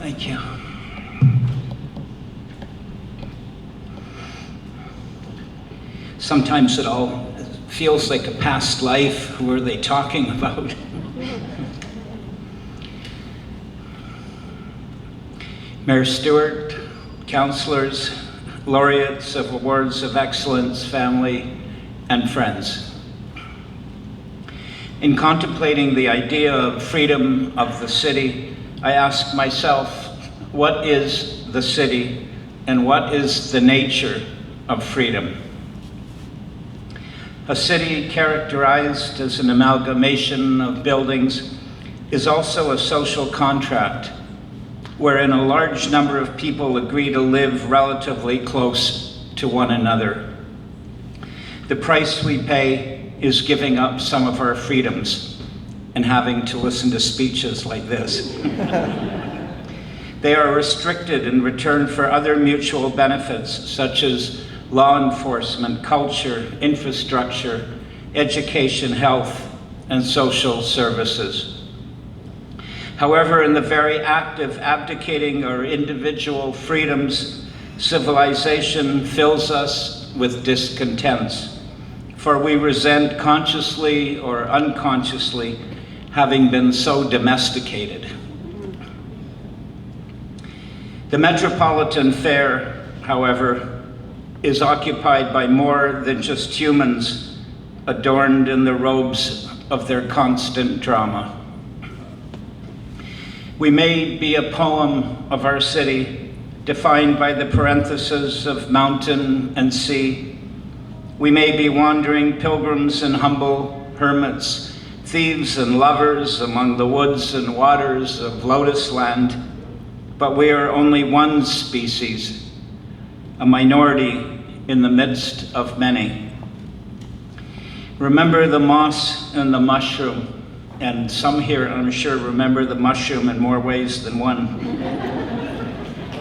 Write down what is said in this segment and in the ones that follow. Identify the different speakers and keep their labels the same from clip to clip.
Speaker 1: Thank you. Sometimes it all feels like a past life. Who are they talking about? Mayor Stewart, councillors, laureates of awards of excellence, family, and friends. In contemplating the idea of freedom of the city, I ask myself, what is the city and what is the nature of freedom? A city characterized as an amalgamation of buildings is also a social contract wherein a large number of people agree to live relatively close to one another. The price we pay is giving up some of our freedoms and having to listen to speeches like this. They are restricted in return for other mutual benefits such as law enforcement, culture, infrastructure, education, health, and social services. However, in the very act of abdicating our individual freedoms, civilization fills us with discontents, for we resent consciously or unconsciously having been so domesticated. The Metropolitan Fair, however, is occupied by more than just humans adorned in the robes of their constant drama. We may be a poem of our city, defined by the parentheses of mountain and sea. We may be wandering pilgrims and humble hermits, thieves and lovers among the woods and waters of Lotus Land, but we are only one species, a minority in the midst of many. Remember the moss and the mushroom. And some here, I'm sure, remember the mushroom in more ways than one.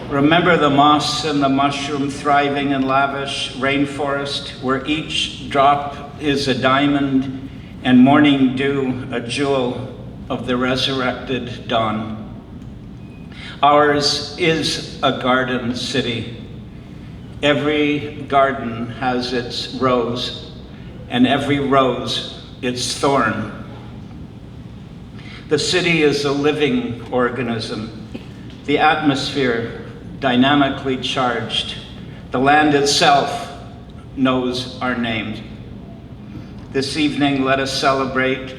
Speaker 1: Remember the moss and the mushroom thriving in lavish rainforest, where each drop is a diamond and morning dew a jewel of the resurrected dawn. Ours is a garden city. Every garden has its rose, and every rose its thorn. The city is a living organism, the atmosphere dynamically charged. The land itself knows our name. This evening, let us celebrate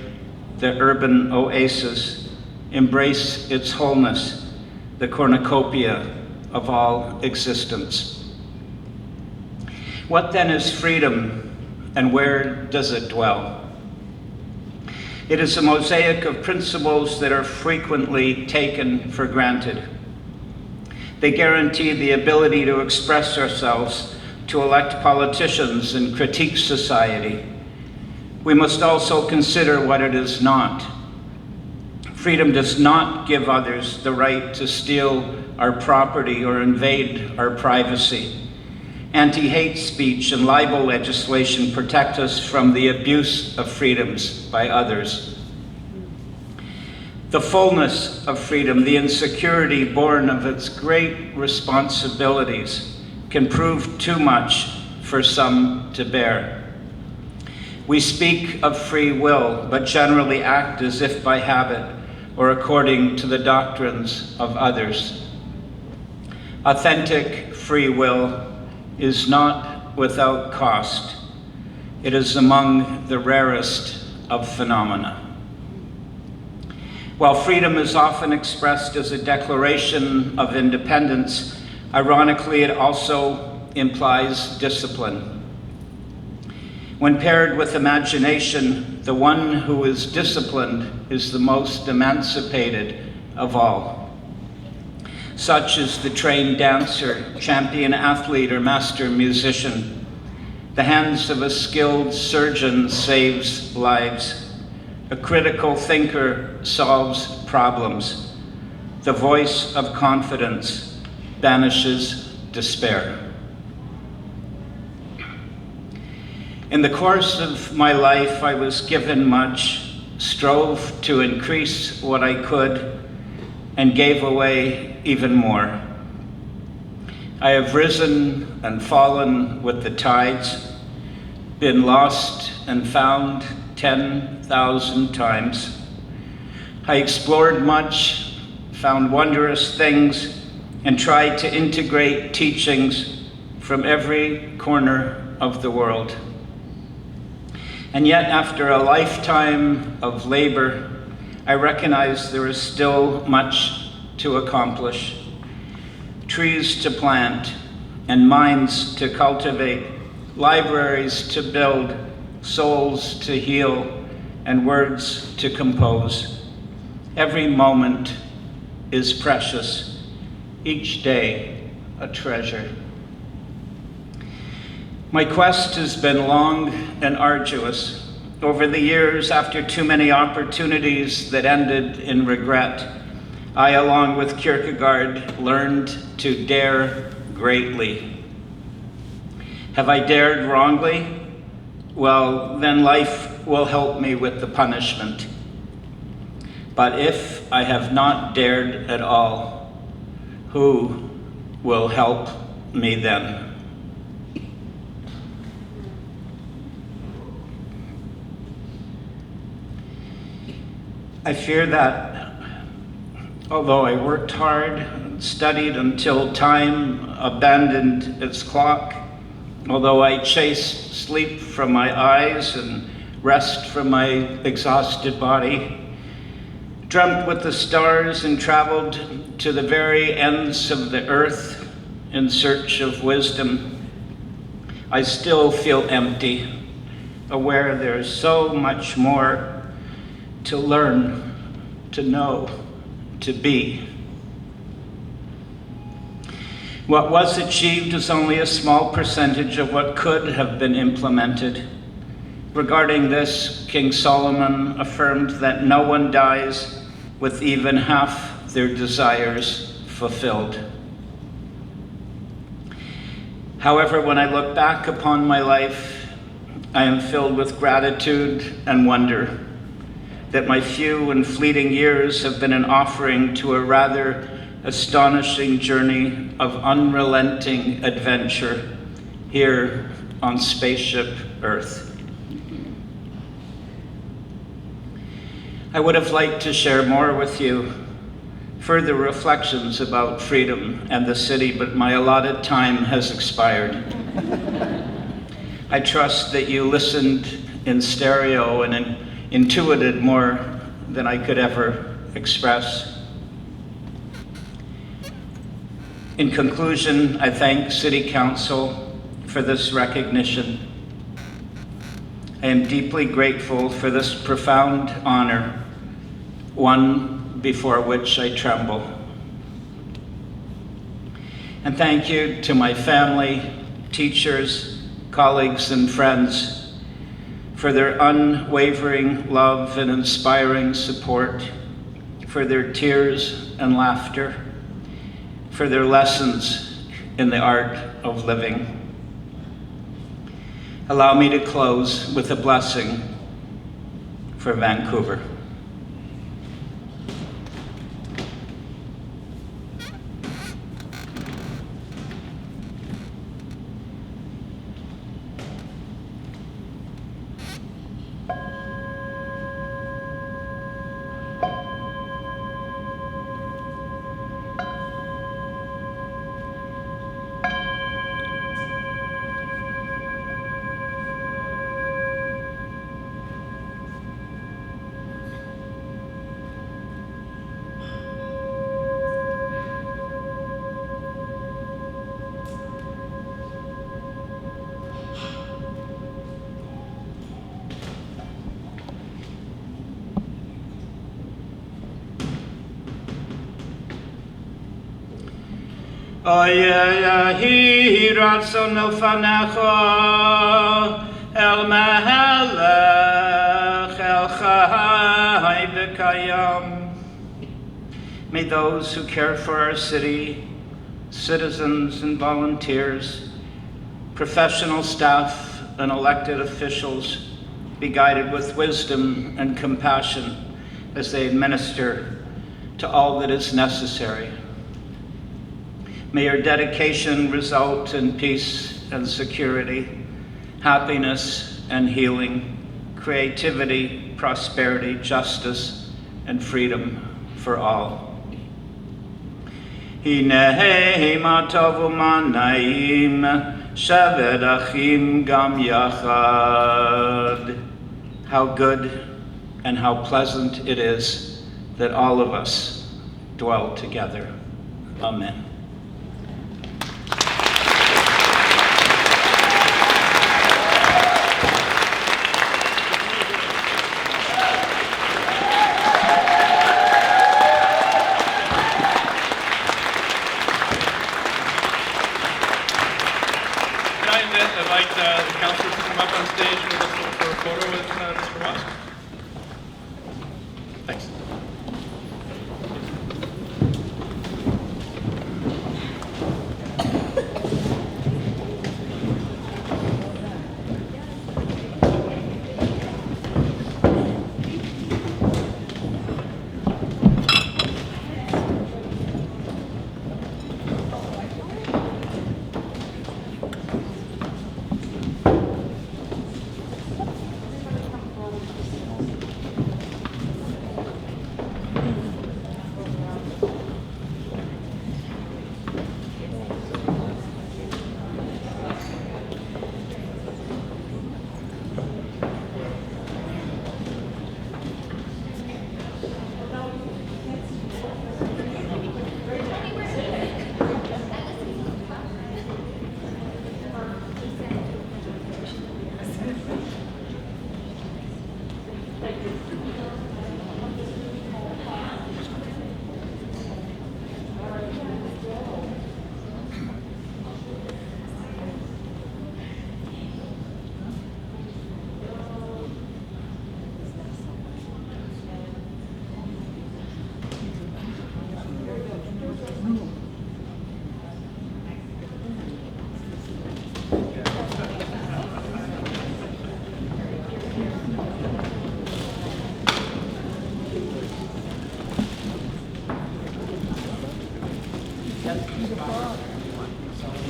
Speaker 1: the urban oasis, embrace its wholeness, the cornucopia of all existence. What then is freedom, and where does it dwell? It is a mosaic of principles that are frequently taken for granted. They guarantee the ability to express ourselves, to elect politicians and critique society. We must also consider what it is not. Freedom does not give others the right to steal our property or invade our privacy. Anti-hate speech and libel legislation protect us from the abuse of freedoms by others. The fullness of freedom, the insecurity born of its great responsibilities, can prove too much for some to bear. We speak of free will, but generally act as if by habit or according to the doctrines of others. Authentic free will is not without cost. It is among the rarest of phenomena. While freedom is often expressed as a declaration of independence, ironically, it also implies discipline. When paired with imagination, the one who is disciplined is the most emancipated of all. Such as the trained dancer, champion athlete, or master musician. The hands of a skilled surgeon saves lives. A critical thinker solves problems. The voice of confidence banishes despair. In the course of my life, I was given much, strove to increase what I could, and gave away even more. I have risen and fallen with the tides, been lost and found 10,000 times. I explored much, found wondrous things, and tried to integrate teachings from every corner of the world. And yet, after a lifetime of labor, I recognize there is still much to accomplish. Trees to plant, and minds to cultivate, libraries to build, souls to heal, and words to compose. Every moment is precious, each day a treasure. My quest has been long and arduous. Over the years, after too many opportunities that ended in regret, I, along with Kierkegaard, learned to dare greatly. Have I dared wrongly? Well, then life will help me with the punishment. But if I have not dared at all, who will help me then? I fear that although I worked hard, studied until time abandoned its clock, although I chased sleep from my eyes and rest from my exhausted body, dreamt with the stars and traveled to the very ends of the earth in search of wisdom, I still feel empty, aware there's so much more to learn, to know, to be. What was achieved is only a small percentage of what could have been implemented. Regarding this, King Solomon affirmed that no one dies with even half their desires fulfilled. However, when I look back upon my life, I am filled with gratitude and wonder that my few and fleeting years have been an offering to a rather astonishing journey of unrelenting adventure here on spaceship Earth. I would have liked to share more with you, further reflections about freedom and the city, but my allotted time has expired. I trust that you listened in stereo and intuited more than I could ever express. In conclusion, I thank City Council for this recognition. I am deeply grateful for this profound honor, one before which I tremble. And thank you to my family, teachers, colleagues, and friends for their unwavering love and inspiring support, for their tears and laughter, for their lessons in the art of living. Allow me to close with a blessing for Vancouver. Oyehi ratzon elfanecha el mehelech el chai v'kayam. May those who care for our city, citizens and volunteers, professional staff and elected officials be guided with wisdom and compassion as they administer to all that is necessary. May your dedication result in peace and security, happiness and healing, creativity, prosperity, justice, and freedom for all. Hinei ma tov u'ma na'im, shevet achim gam yachad. How good and how pleasant it is that all of us dwell together. Amen.
Speaker 2: I'd like the councilors to come up on stage for a photo with Mr. Wosk. Thanks.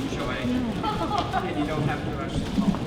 Speaker 1: Enjoy. And you don't have to rush home.